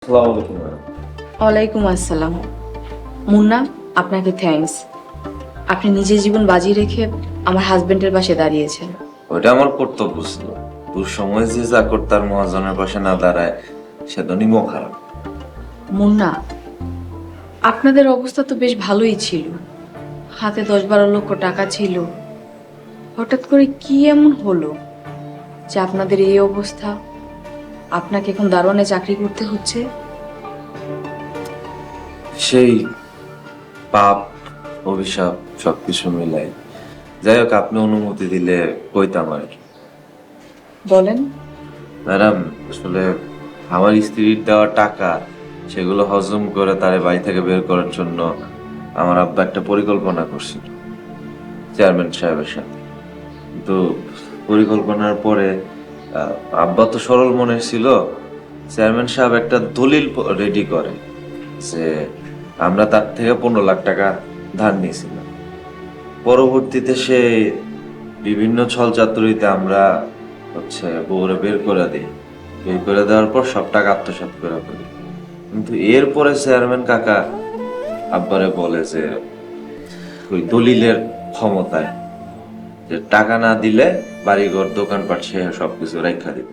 আসসালামু আলাইকুম ম্যাডাম। ওয়ালাইকুম আসসালাম। মুন্না, আপনাকে থ্যাঙ্কস। আপনি নিজের জীবন বাজি রেখে আমার হাজবেন্ডের পাশে দাঁড়িয়েছেন। ওটা আমার কর্তব্য ছিল। দুঃসময় যে চাকর তার মহাজনের পাশে না দাঁড়ায় সে তো নিমক খারাপ। মুন্না, আপনাদের অবস্থা তো বেশ ভালোই ছিল, হাতে 10-12 লক্ষ টাকা ছিল। হঠাৎ করে কি এমন হলো যে আপনাদের এই অবস্থা? আপনাকে এখন দারোয়ানে চাকরি করতে হচ্ছে? সেই পাপ অভিশাপ সবকিছু মিলাই, যাই হোক আপনি অনুমতি দিলে কইতাম আর কি। বলেন। ম্যাডাম, আসলে আমার স্ত্রীর দেওয়া টাকা সেগুলো হজম করে তারে বাড়ি থেকে বের করার জন্য আমার আব্বা একটা পরিকল্পনা করছিল চেয়ারম্যান সাহেবের সাথে। কিন্তু পরিকল্পনার পরে আব্বা তো সরল মনের ছিল। চেয়ারম্যান সাহেব একটা দলিল রেডি করে যে আমরা তার থেকে 15 লাখ টাকা ধার নিয়েছিলাম। পরবর্তীতে সে বিভিন্ন ছল চাতুরিতে আমরা বউরে বের করে দিই। বের করে দেওয়ার পর সব টাকা আত্মসাৎ করে ফেলি। কিন্তু এরপরে চেয়ারম্যান কাকা আব্বারে বলে যে ওই দলিলের ক্ষমতায় যে টাকা না দিলে বাড়িঘর দোকানপাট সে সবকিছু রেখা দিবে।